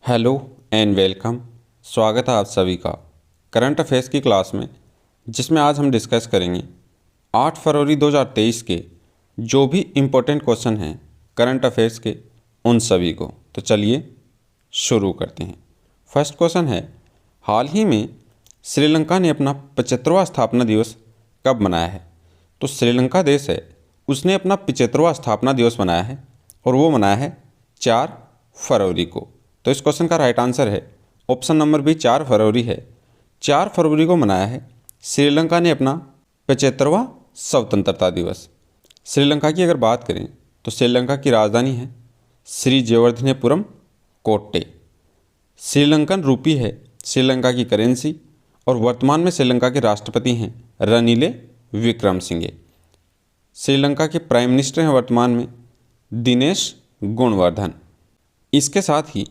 Hello and welcome. स्वागत है आप सभी का करंट अफेयर्स की क्लास में, जिसमें आज हम डिस्कस करेंगे 8 फरवरी 2023 के जो भी इम्पोर्टेंट क्वेश्चन हैं करंट अफेयर्स के, उन सभी को। तो चलिए शुरू करते हैं। फर्स्ट क्वेश्चन है, हाल ही में श्रीलंका ने अपना 75वां स्थापना दिवस कब मनाया है? तो श्रीलंका देश है, उसने अपना 75वां स्थापना दिवस मनाया है और वो मनाया है 4 फरवरी को। तो इस क्वेश्चन का राइट आंसर है ऑप्शन नंबर बी, 4 फरवरी है। 4 फरवरी को मनाया है श्रीलंका ने अपना 75वां स्वतंत्रता दिवस। श्रीलंका की अगर बात करें तो श्रीलंका की राजधानी है श्री जयवर्धनेपुरम कोट्टे। श्रीलंकन रूपी है श्रीलंका की करेंसी और वर्तमान में श्रीलंका के राष्ट्रपति हैं रनिल विक्रमसिंघे। श्रीलंका के प्राइम मिनिस्टर हैं वर्तमान में दिनेश गुणवर्धन। इसके साथ ही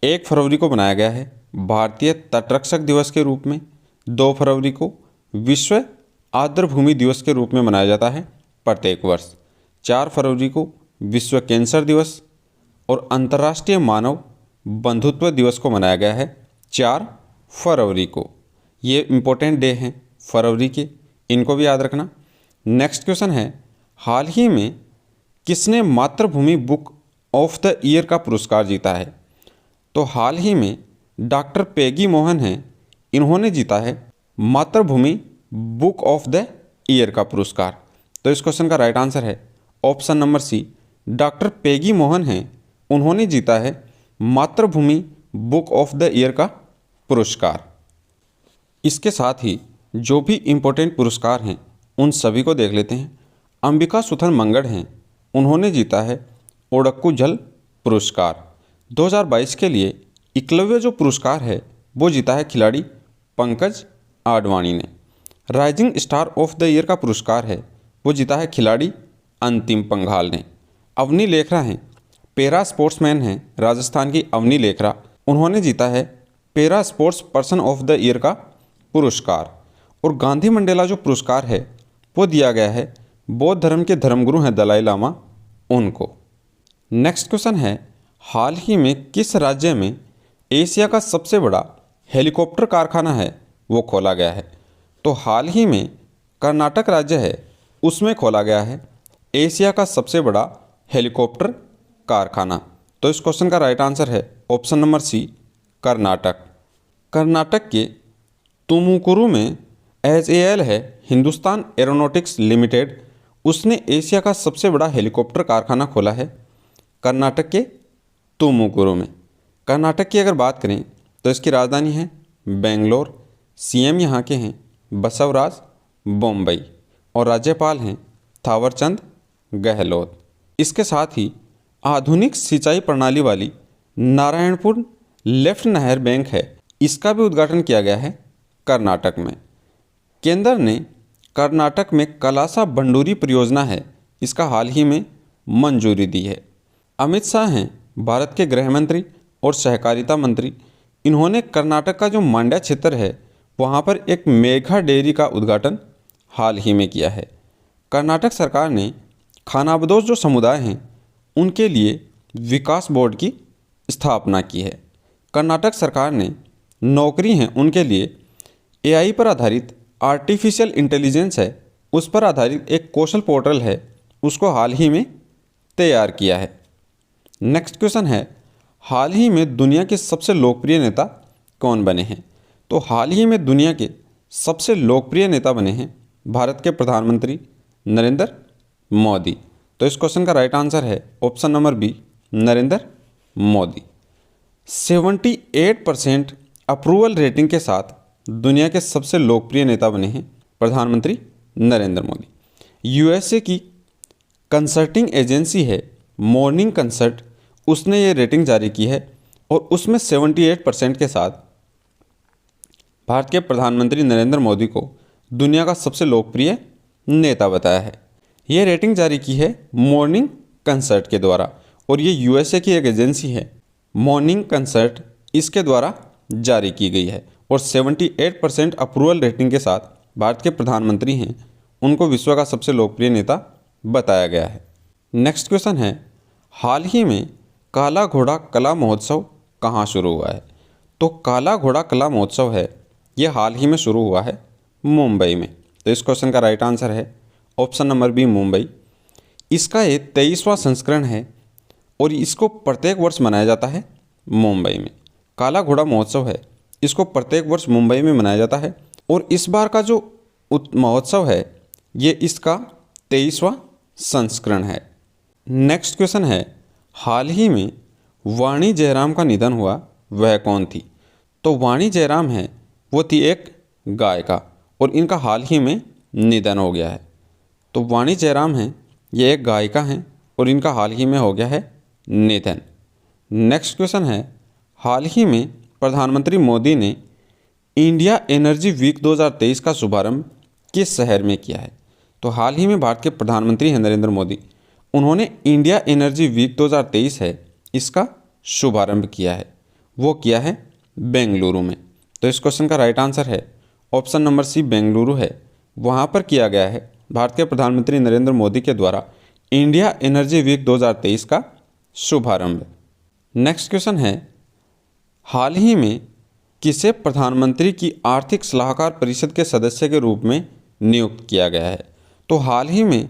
1 फरवरी को मनाया गया है भारतीय तटरक्षक दिवस के रूप में। 2 फरवरी को विश्व आर्द्रभूमि दिवस के रूप में मनाया जाता है प्रत्येक वर्ष। 4 फरवरी को विश्व कैंसर दिवस और अंतर्राष्ट्रीय मानव बंधुत्व दिवस को मनाया गया है 4 फरवरी को। ये इम्पोर्टेंट डे हैं फरवरी के, इनको भी याद रखना। नेक्स्ट क्वेश्चन है, हाल ही में किसने मातृभूमि बुक ऑफ द ईयर का पुरस्कार जीता है? तो हाल ही में डॉक्टर पेगी मोहन हैं, इन्होंने जीता है मातृभूमि बुक ऑफ द ईयर का पुरस्कार। तो इस क्वेश्चन का राइट आंसर है option number C, doctor Peggy Mohan हैं, उन्होंने जीता है मातृभूमि बुक ऑफ द ईयर का पुरस्कार। इसके साथ ही जो भी इम्पोर्टेंट पुरस्कार हैं उन सभी को देख लेते हैं। अंबिका सुथन मंगड़ हैं, उन्होंने जीता है ओडक्कू जल पुरस्कार। 2022 के लिए एकलव्य जो पुरस्कार है वो जीता है खिलाड़ी पंकज आडवाणी ने। Rising star of the year का पुरस्कार है वो जीता है खिलाड़ी अंतिम पंघाल ने। अवनी लेखरा हैं, पैरा स्पोर्ट्समैन हैं राजस्थान की अवनी लेखरा, उन्होंने जीता है para sports person of the year का पुरस्कार। और गांधी मंडेला जो पुरस्कार है वो दिया गया है बौद्ध धर्म के धर्मगुरु हैं दलाई लामा, उनको। नेक्स्ट क्वेश्चन है, हाल ही में किस राज्य में एशिया का सबसे बड़ा हेलीकॉप्टर कारखाना है वो खोला गया है? तो हाल ही में कर्नाटक राज्य है, उसमें खोला गया है एशिया का सबसे बड़ा हेलीकॉप्टर कारखाना। तो इस क्वेश्चन का राइट आंसर है option number C, Karnataka. Karnataka के तुमुकुरु में HAL है हिंदुस्तान एरोनॉटिक्स लिमिटेड, उसने एशिया का सबसे बड़ा हेलीकॉप्टर कारखाना खोला है कर्नाटक के तुमुकुरु में। कर्नाटक की अगर बात करें तो इसकी राजधानी है बेंगलोर, CM यहाँ के हैं बसवराज बोम्बई और राज्यपाल हैं थावरचंद गहलोत। इसके साथ ही आधुनिक सिंचाई प्रणाली वाली नारायणपुर लेफ्ट नहर बैंक है, इसका भी उद्घाटन किया गया है कर्नाटक में। केंद्र ने कर्नाटक में कलासा बंडूरी परियोजना है, इसका हाल ही में मंजूरी दी है। अमित शाह हैं भारत के गृह मंत्री और सहकारिता मंत्री, इन्होंने कर्नाटक का जो मांड्या क्षेत्र है वहाँ पर एक मेगा डेयरी का उद्घाटन हाल ही में किया है। कर्नाटक सरकार ने खानाबदोश जो समुदाय हैं उनके लिए विकास बोर्ड की स्थापना की है। कर्नाटक सरकार ने नौकरी हैं उनके लिए AI पर आधारित आर्टिफिशियल इंटेलिजेंस है, उस पर आधारित एक कौशल पोर्टल है, उसको हाल ही में तैयार किया है। नेक्स्ट क्वेश्चन है, हाल ही में दुनिया के सबसे लोकप्रिय नेता कौन बने हैं? तो हाल ही में दुनिया के सबसे लोकप्रिय नेता बने हैं भारत के प्रधानमंत्री नरेंद्र मोदी। तो इस क्वेश्चन का राइट आंसर है option number B, Narendra Modi. 78% approval rating के साथ दुनिया के सबसे लोकप्रिय नेता बने हैं प्रधानमंत्री नरेंद्र मोदी। USA की कंसल्टिंग एजेंसी है मॉर्निंग कंसल्ट, उसने ये रेटिंग जारी की है और उसमें 78% के साथ भारत के प्रधानमंत्री नरेंद्र मोदी को दुनिया का सबसे लोकप्रिय नेता बताया है। ये रेटिंग जारी की है मॉर्निंग कंसल्ट के द्वारा और ये USA की एक एजेंसी है मॉर्निंग कंसल्ट, इसके द्वारा जारी की गई है। और 78% अप्रूवल रेटिंग के साथ भारत के प्रधानमंत्री हैं, उनको विश्व का सबसे लोकप्रिय नेता बताया गया है। नेक्स्ट क्वेश्चन है, हाल ही में काला घोड़ा कला महोत्सव कहाँ शुरू हुआ है? तो काला घोड़ा कला महोत्सव है, ये हाल ही में शुरू हुआ है मुंबई में। तो इस क्वेश्चन का राइट आंसर है ऑप्शन नंबर बी, मुंबई। इसका ये 23वां संस्करण है और इसको प्रत्येक वर्ष मनाया जाता है मुंबई में। काला घोड़ा महोत्सव है, इसको प्रत्येक वर्ष मुंबई में मनाया जाता है और इस बार का जो महोत्सव है ये इसका 23वां संस्करण है। नेक्स्ट क्वेश्चन है, हाल ही में वाणी जयराम का निधन हुआ, वह कौन थी? तो वाणी जयराम है, वो थी एक गायिका और इनका हाल ही में निधन हो गया है। तो वाणी जयराम हैं, ये एक गायिका हैं और इनका हाल ही में हो गया है निधन। नेक्स्ट क्वेश्चन है, हाल ही में प्रधानमंत्री मोदी ने इंडिया एनर्जी वीक 2023 का शुभारंभ किस शहर में किया है? तो हाल ही में भारत के प्रधानमंत्री हैं नरेंद्र मोदी, उन्होंने इंडिया एनर्जी वीक 2023 है इसका शुभारंभ किया है, वो किया है बेंगलुरु में। तो इस क्वेश्चन का राइट आंसर है ऑप्शन नंबर सी, बेंगलुरु है। वहाँ पर किया गया है भारत के प्रधानमंत्री नरेंद्र मोदी के द्वारा इंडिया एनर्जी वीक 2023 का शुभारंभ। नेक्स्ट क्वेश्चन है, हाल ही में किसे प्रधानमंत्री की आर्थिक सलाहकार परिषद के सदस्य के रूप में नियुक्त किया गया है? तो हाल ही में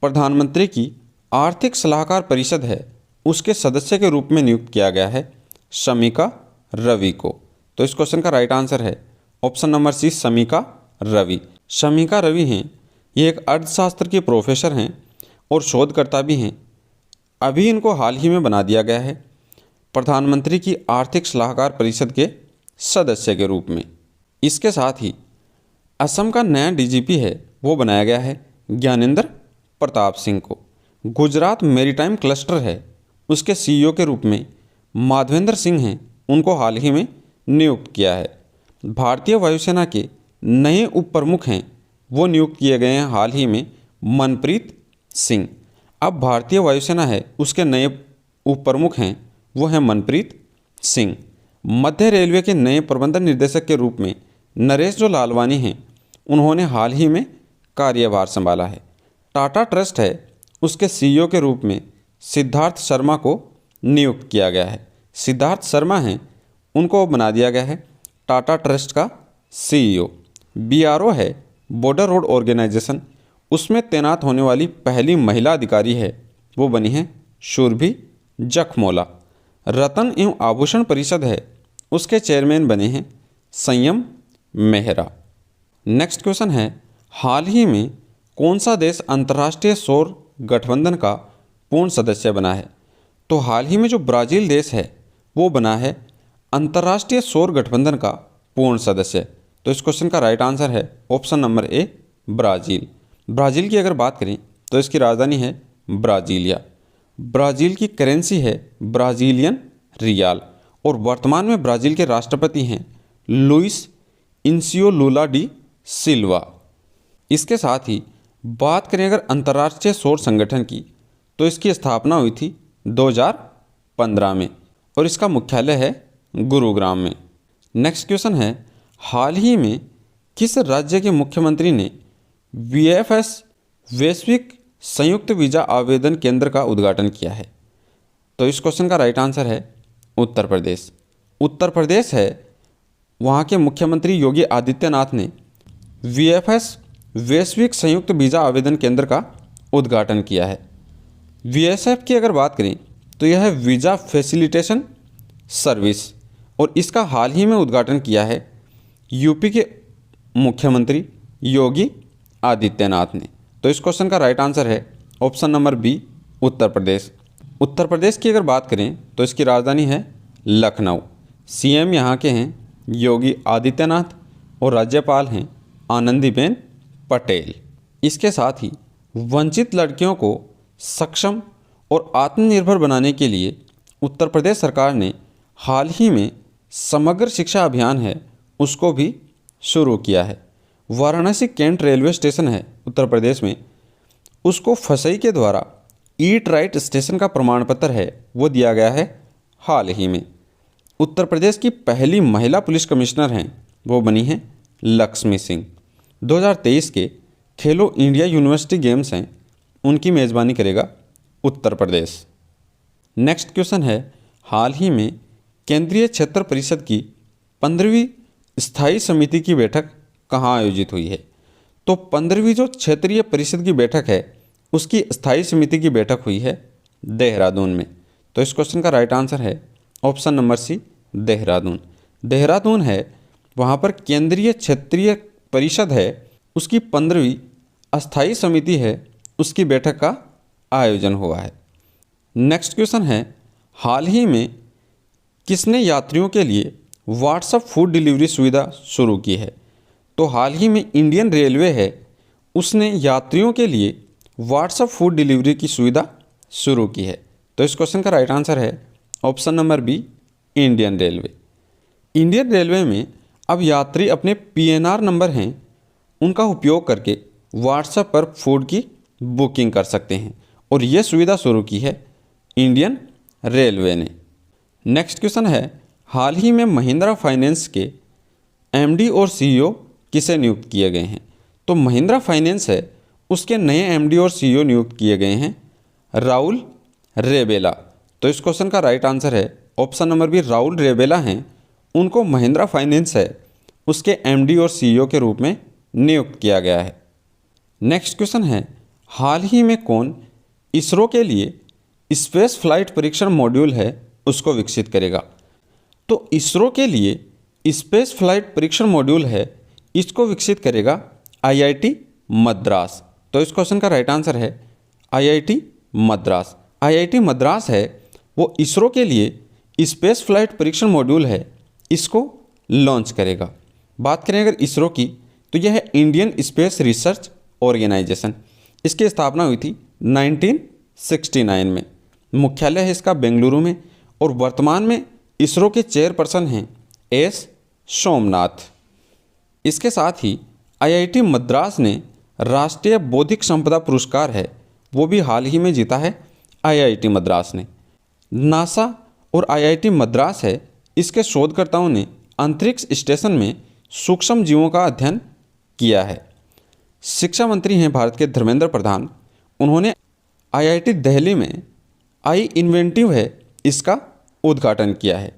प्रधानमंत्री की आर्थिक सलाहकार परिषद है उसके सदस्य के रूप में नियुक्त किया गया है शमिका रवि को। तो इस क्वेश्चन का राइट आंसर है option number C, Shamika Ravi. Shamika Ravi हैं, ये एक अर्थशास्त्र की प्रोफेसर हैं और शोधकर्ता भी हैं। अभी इनको हाल ही में बना दिया गया है प्रधानमंत्री की आर्थिक सलाहकार परिषद के सदस्य के रूप में। इसके साथ ही असम का नया डीजीपी है वो बनाया गया है ज्ञानेंद्र प्रताप सिंह को। गुजरात मैरीटाइम क्लस्टर है उसके सीईओ के रूप में माधवेंद्र सिंह हैं, उनको हाल ही में नियुक्त किया है। भारतीय वायुसेना के नए उप प्रमुख हैं वो नियुक्त किए गए हैं हाल ही में मनप्रीत सिंह। अब भारतीय वायुसेना है उसके नए उप प्रमुख हैं वो हैं मनप्रीत सिंह। मध्य रेलवे के नए प्रबंधन निर्देशक के रूप में नरेश जो लालवानी हैं उन्होंने हाल ही में कार्यभार संभाला है। टाटा ट्रस्ट है उसके सीईओ के रूप में सिद्धार्थ शर्मा को नियुक्त किया गया है। सिद्धार्थ शर्मा हैं, उनको बना दिया गया है टाटा ट्रस्ट का सीईओ। बीआरओ है बॉर्डर रोड ऑर्गेनाइजेशन, उसमें तैनात होने वाली पहली महिला अधिकारी है वो बनी है सुरभि जखमोला। रतन एवं आभूषण परिषद है उसके चेयरमैन बने हैं संयम मेहरा। नेक्स्ट क्वेश्चन है, हाल ही में कौन सा देश अंतर्राष्ट्रीय सौर गठबंधन का पूर्ण सदस्य बना है? तो हाल ही में जो ब्राज़ील देश है वो बना है अंतर्राष्ट्रीय सौर गठबंधन का पूर्ण सदस्य। तो इस क्वेश्चन का राइट आंसर है option number A, Brazil. Brazil की अगर बात करें तो इसकी राजधानी है ब्राज़ीलिया। ब्राज़ील की करेंसी है ब्राज़ीलियन रियाल और वर्तमान में ब्राज़ील के राष्ट्रपति हैं लुइस इनसियो लूला डी सिल्वा। इसके साथ ही बात करें अगर अंतर्राष्ट्रीय सौर संगठन की तो इसकी स्थापना हुई थी 2015 में और इसका मुख्यालय है गुरुग्राम में। नेक्स्ट क्वेश्चन है, हाल ही में किस राज्य के मुख्यमंत्री ने वीएफएस वैश्विक संयुक्त वीज़ा आवेदन केंद्र का उद्घाटन किया है? तो इस क्वेश्चन का राइट आंसर है उत्तर प्रदेश। उत्तर प्रदेश है, वहाँ के मुख्यमंत्री योगी आदित्यनाथ ने वीएफएस वैश्विक संयुक्त वीज़ा आवेदन केंद्र का उद्घाटन किया है। वीएसएफ की अगर बात करें तो यह है वीज़ा फैसिलिटेशन सर्विस और इसका हाल ही में उद्घाटन किया है यूपी के मुख्यमंत्री योगी आदित्यनाथ ने। तो इस क्वेश्चन का राइट आंसर है option number B, Uttar Pradesh. Uttar Pradesh की अगर बात करें तो इसकी राजधानी है लखनऊ। सीएम यहाँ के हैं योगी आदित्यनाथ और राज्यपाल हैं आनंदीबेन पटेल। इसके साथ ही वंचित लड़कियों को सक्षम और आत्मनिर्भर बनाने के लिए उत्तर प्रदेश सरकार ने हाल ही में समग्र शिक्षा अभियान है उसको भी शुरू किया है। वाराणसी कैंट रेलवे स्टेशन है उत्तर प्रदेश में, उसको फसई के द्वारा ईट राइट स्टेशन का प्रमाण पत्र है वो दिया गया है हाल ही में। उत्तर प्रदेश की पहली महिला पुलिस कमिश्नर हैं वो बनी हैं लक्ष्मी सिंह। 2023 के खेलो इंडिया यूनिवर्सिटी गेम्स हैं उनकी मेज़बानी करेगा उत्तर प्रदेश। नेक्स्ट क्वेश्चन है, हाल ही में केंद्रीय क्षेत्र परिषद की 15वीं स्थायी समिति की बैठक कहाँ आयोजित हुई है? तो 15वीं जो क्षेत्रीय परिषद की बैठक है उसकी स्थायी समिति की बैठक हुई है देहरादून में। तो इस क्वेश्चन का राइट आंसर है option number C, Dehradun. Dehradun है, वहाँ पर केंद्रीय क्षेत्रीय परिषद है, उसकी 15वीं अस्थायी समिति है, उसकी बैठक का आयोजन हुआ है। नेक्स्ट क्वेश्चन है, हाल ही में किसने यात्रियों के लिए व्हाट्सएप फूड डिलीवरी सुविधा शुरू की है? तो हाल ही में इंडियन रेलवे है, उसने यात्रियों के लिए व्हाट्सएप फूड डिलीवरी की सुविधा शुरू की है। तो इस क्वेश्चन का राइट आंसर है option number B, Indian railway. Indian railway में अब यात्री अपने पीएनआर नंबर हैं उनका उपयोग करके व्हाट्सएप पर फूड की बुकिंग कर सकते हैं और ये सुविधा शुरू की है इंडियन रेलवे ने। नेक्स्ट क्वेश्चन है, हाल ही में महिंद्रा फाइनेंस के एमडी और सीईओ किसे नियुक्त किए गए हैं? तो महिंद्रा फाइनेंस है, उसके नए एमडी और सीईओ नियुक्त किए गए हैं राहुल रेबेला। तो इस क्वेश्चन का राइट आंसर है ऑप्शन नंबर बी, राहुल रेबेला हैं, उनको महिंद्रा फाइनेंस है उसके एमडी और सीईओ के रूप में नियुक्त किया गया है। नेक्स्ट क्वेश्चन है, हाल ही में कौन इसरो के लिए स्पेस फ्लाइट परीक्षण मॉड्यूल है उसको विकसित करेगा? तो इसरो के लिए स्पेस फ्लाइट परीक्षण मॉड्यूल है, इसको विकसित करेगा आईआईटी मद्रास। तो इस क्वेश्चन का राइट आंसर है आईआईटी मद्रास। आईआईटी मद्रास है, वो इसरो के लिए स्पेस फ्लाइट परीक्षण मॉड्यूल है, इसको लॉन्च करेगा। बात करें अगर इसरो की, तो यह है इंडियन स्पेस रिसर्च ऑर्गेनाइजेशन। इसकी स्थापना हुई थी 1969 में। मुख्यालय है इसका बेंगलुरु में और वर्तमान में इसरो के चेयरपर्सन हैं एस सोमनाथ। इसके साथ ही आईआईटी मद्रास ने राष्ट्रीय बौद्धिक संपदा पुरस्कार है, वो भी हाल ही में जीता है आईआईटी मद्रास ने। नासा और आईआईटी मद्रास है, इसके शोधकर्ताओं ने अंतरिक्ष स्टेशन में सूक्ष्म जीवों का अध्ययन किया है। शिक्षा मंत्री हैं भारत के धर्मेंद्र प्रधान, उन्होंने आईआईटी दिल्ली में आई इन्वेंटिव है इसका उद्घाटन किया है।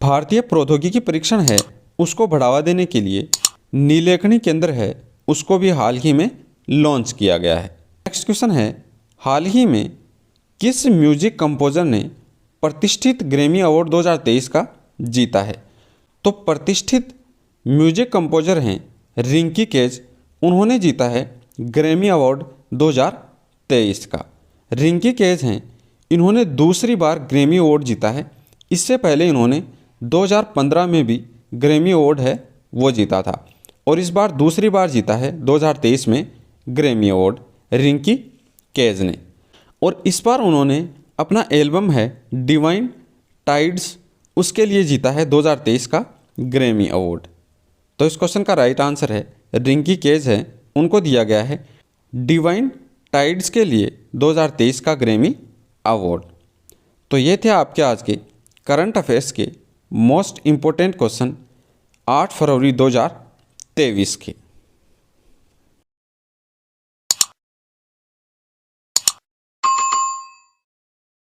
भारतीय प्रौद्योगिकी परीक्षण है, उसको बढ़ावा देने के लिए नीलेखनी केंद्र है, उसको भी हाल ही में लॉन्च किया गया है। नेक्स्ट क्वेश्चन है, हाल ही में किस म्यूजिक कंपोजर ने प्रतिष्ठित ग्रैमी अवार्ड 2023 का जीता है? तो प्रतिष्ठित म्यूजिक कंपोजर हैं रिंकी केज, उन्होंने जीता है ग्रैमी अवार्ड 2023 का। रिंकी केज हैं, इन्होंने दूसरी बार ग्रैमी अवार्ड जीता है। इससे पहले इन्होंने 2015 में भी ग्रैमी अवार्ड है वो जीता था और इस बार दूसरी बार जीता है 2023 में ग्रैमी अवार्ड रिंकी केज ने। और इस बार उन्होंने अपना एल्बम है डिवाइन टाइड्स, उसके लिए जीता है 2023 का ग्रैमी अवार्ड। तो इस क्वेश्चन का राइट आंसर है रिंकी केज है, उनको दिया गया है डिवाइन टाइड्स के लिए 2023 का ग्रैमी अवार्ड। तो ये थे आपके आज के करंट अफेयर्स के मोस्ट इम्पोर्टेंट क्वेश्चन 8 फरवरी 2023 के।